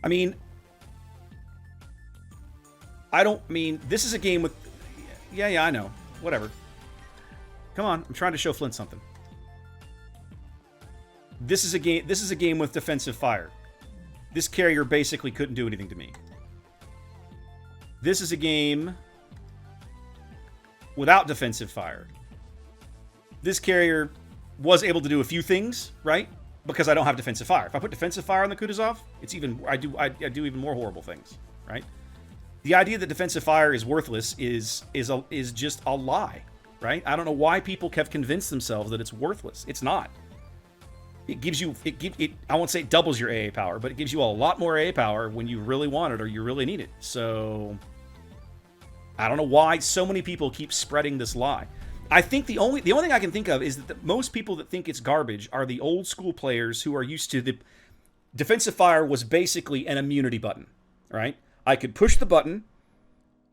I mean, this is a game with... Yeah, I know. Whatever. Come on, I'm trying to show Flint something. This is a game with defensive fire. This carrier basically couldn't do anything to me. This is a game without defensive fire. This carrier was able to do a few things, right? Because I don't have defensive fire. If I put defensive fire on the Kutuzov, it's even I do even more horrible things, right? The idea that defensive fire is worthless is just a lie, right? I don't know why people have convinced themselves that it's worthless. It's not. It gives you I won't say it doubles your AA power, but it gives you a lot more AA power when you really want it or you really need it. So I don't know why so many people keep spreading this lie. I think the only thing I can think of is that most people that think it's garbage are the old school players who are used to the defensive fire was basically an immunity button, right? I could push the button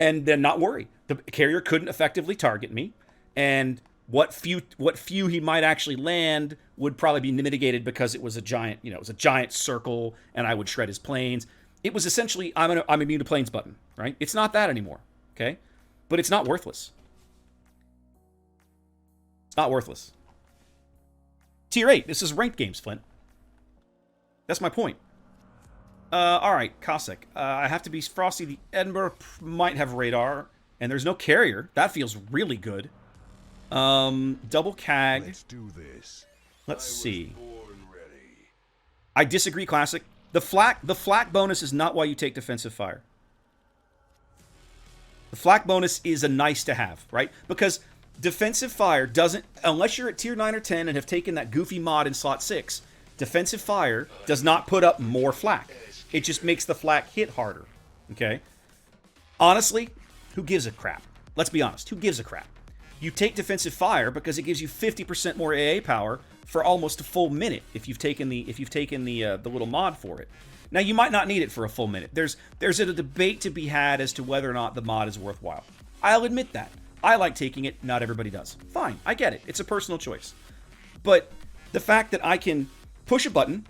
and then not worry. The carrier couldn't effectively target me, and what few he might actually land would probably be mitigated because it was a giant, it was a giant circle, and I would shred his planes. It was essentially I'm immune to planes button, right? It's not that anymore, okay? But it's not worthless. It's not worthless. Tier 8. This is ranked games, Flint. That's my point. All right, Cossack. I have to be frosty. The Edinburgh might have radar, and there's no carrier. That feels really good. Double CAG. Let's do this. Let's see. I disagree, Classic. The flak bonus is not why you take defensive fire. The flak bonus is a nice to have, right? Because defensive fire doesn't, unless you're at tier 9 or 10 and have taken that goofy mod in slot 6, defensive fire does not put up more flak. It just makes the flak hit harder, okay? Honestly, who gives a crap? Let's be honest, who gives a crap? You take defensive fire because it gives you 50% more AA power for almost a full minute if you've taken the little mod for it. Now you might not need it for a full minute. There's a debate to be had as to whether or not the mod is worthwhile. I'll admit that. I like taking it, not everybody does. Fine, I get it. It's a personal choice. But the fact that I can push a button,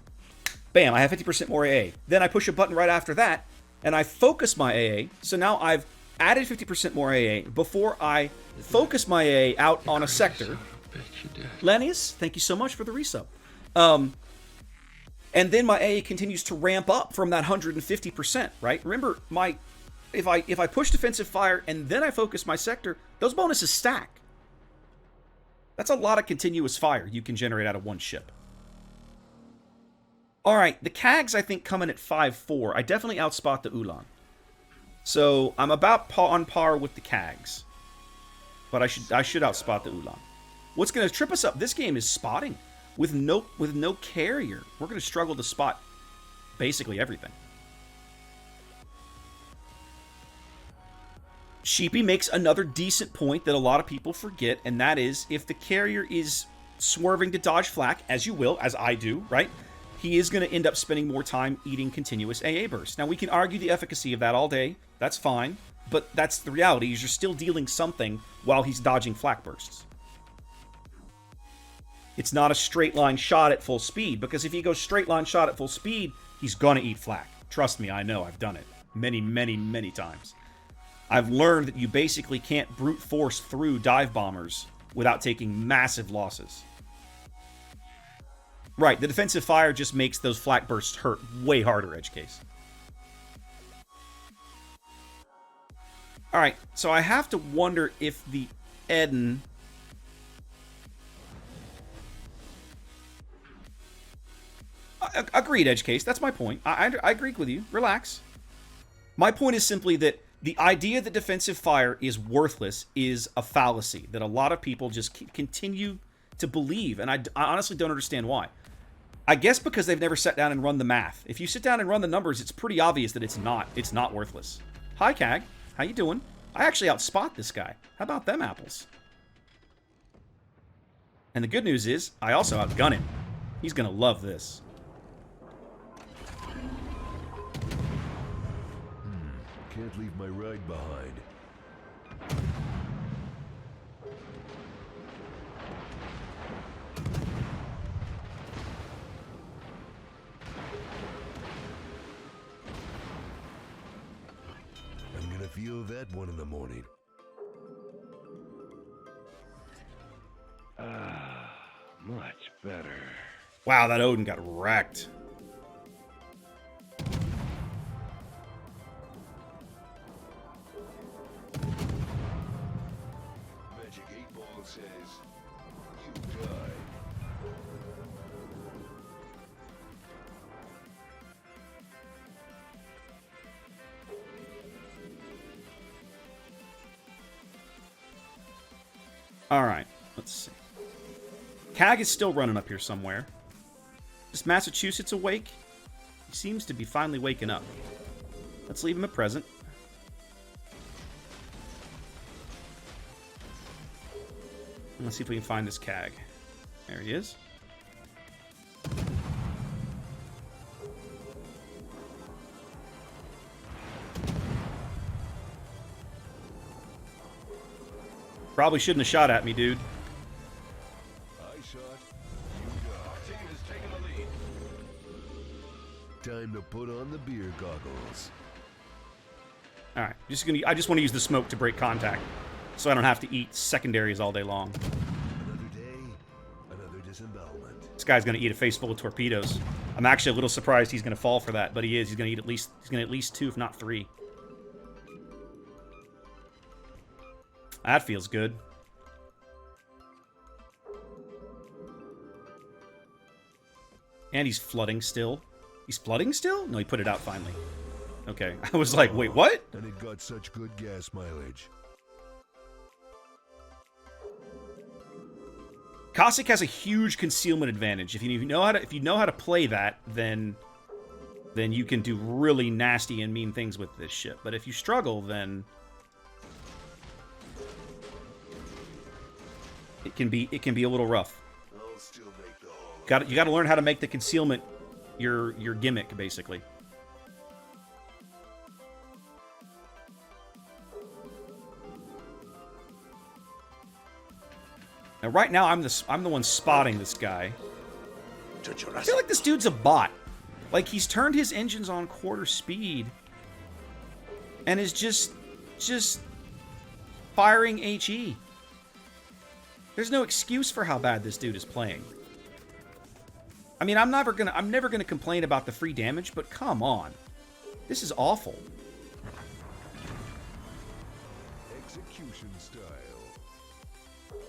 bam, I have 50% more AA. Then I push a button right after that, and I focus my AA. So now I've added 50% more AA before I focus my AA out on a sector. Lennius, thank you so much for the resub. And then my AA continues to ramp up from that 150%, right? Remember, if I push defensive fire and then I focus my sector, those bonuses stack. That's a lot of continuous fire you can generate out of one ship. All right, the CAGs, I think, come in at 5-4. I definitely outspot the Ulan. So I'm about on par with the CAGs. But I should outspot the Ulan. What's going to trip us up this game is spotting. With no carrier, we're going to struggle to spot basically everything. Sheepy makes another decent point that a lot of people forget, and that is if the carrier is swerving to dodge flak, as you will, as I do, right? He is going to end up spending more time eating continuous AA bursts. Now, we can argue the efficacy of that all day. That's fine. But that's the reality, is you're still dealing something while he's dodging flak bursts. It's not a straight line shot at full speed, because if he goes straight line shot at full speed, he's going to eat flak. Trust me, I know. I've done it many, many, many times. I've learned that you basically can't brute force through dive bombers without taking massive losses. Right, the defensive fire just makes those flak bursts hurt way harder, edge case. Alright, so I have to wonder if the Eden... Agreed, edge case. That's my point. I agree with you. Relax. My point is simply that the idea that defensive fire is worthless is a fallacy that a lot of people just continue to believe, and I honestly don't understand why. I guess because they've never sat down and run the math. If you sit down and run the numbers, it's pretty obvious that it's not worthless. Hi, CAG. How you doing? I actually outspot this guy. How about them apples? And the good news is, I also outgun him. He's gonna love this. Can't leave my ride behind. that 1 in the morning. Much better. Wow, that Odin got wrecked. Magic 8 Ball says, you die. Alright, let's see. CAG is still running up here somewhere. Is Massachusetts awake? He seems to be finally waking up. Let's leave him at present. Let's see if we can find this CAG. There he is. Probably shouldn't have shot at me, dude. I shot, you die. Our team is taking the lead. Time to put on the beer goggles. All right, I just want to use the smoke to break contact, so I don't have to eat secondaries all day long. Another day, another disembowelment. This guy's gonna eat a face full of torpedoes. I'm actually a little surprised he's gonna fall for that, but he is. He's gonna eat at least. He's gonna at least 2, if not 3. That feels good. And he's flooding still. He's flooding still? No, he put it out finally. Okay. I was like, wait, what? And it got such good gas mileage. Cossack has a huge concealment advantage. If you know how to play that, then you can do really nasty and mean things with this ship. But if you struggle, then it can be a little rough. I'll still make the haul. You got to learn how to make the concealment your gimmick, basically. Now, right now, I'm the one spotting this guy. I feel like this dude's a bot. Like, he's turned his engines on quarter speed and is just firing HE. There's no excuse for how bad this dude is playing. I mean, I'm never gonna complain about the free damage, but come on. This is awful. Execution style.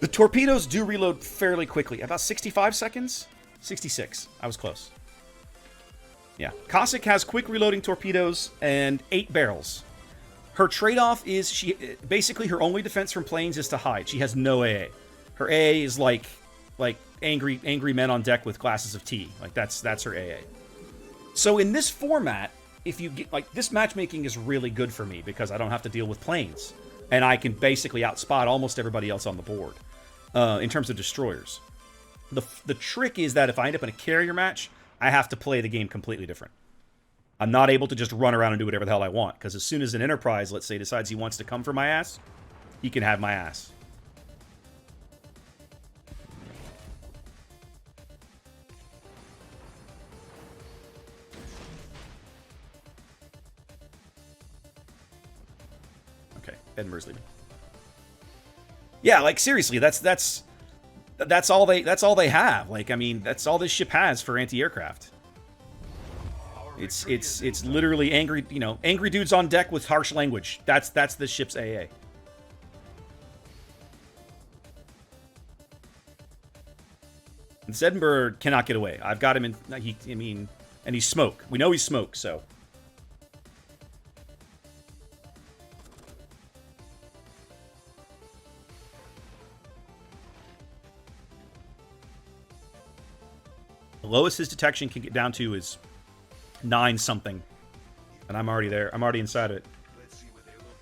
The torpedoes do reload fairly quickly. About 65 seconds? 66. I was close. Yeah. Cossack has quick reloading torpedoes and 8 barrels. Her trade-off is basically her only defense from planes is to hide. She has no AA. Her AA is like angry men on deck with glasses of tea. Like that's her AA. So in this format, if you get this matchmaking is really good for me because I don't have to deal with planes. And I can basically outspot almost everybody else on the board in terms of destroyers. The trick is that if I end up in a carrier match, I have to play the game completely different. I'm not able to just run around and do whatever the hell I want, because as soon as an Enterprise, let's say, decides he wants to come for my ass, he can have my ass. Okay, Edinburgh's leaving. Yeah, like seriously, that's all they have. Like, I mean, that's all this ship has for anti-aircraft. It's literally angry dudes on deck with harsh language. That's this ship's AA. And Edinburgh cannot get away. I've got him in. And he's smoke. We know he's smoke. So. The lowest his detection can get down to is 9 something. And I'm already there. I'm already inside of it. Let's see what they look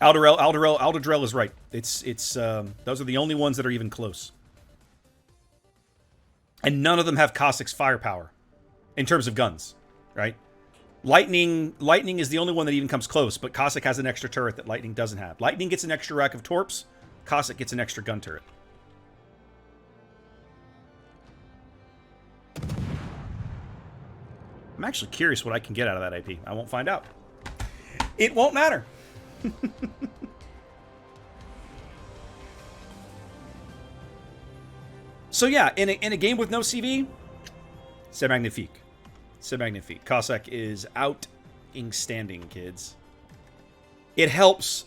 like. Alderdrell is right. It's those are the only ones that are even close. And none of them have Cossack's firepower in terms of guns, right? Lightning is the only one that even comes close, but Cossack has an extra turret that Lightning doesn't have. Lightning gets an extra rack of torps. Cossack gets an extra gun turret. I'm actually curious what I can get out of that AP. I won't find out. It won't matter. So yeah, in a game with no CV, c'est magnifique. C'est magnifique. Cossack is outstanding, kids. It helps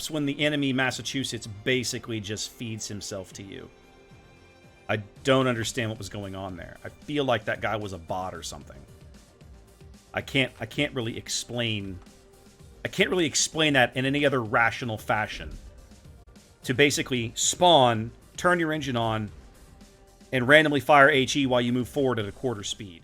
when the enemy Massachusetts basically just feeds himself to you. I don't understand what was going on there. I feel like that guy was a bot or something. I can't really explain that in any other rational fashion. To basically spawn, turn your engine on, and randomly fire HE while you move forward at a quarter speed.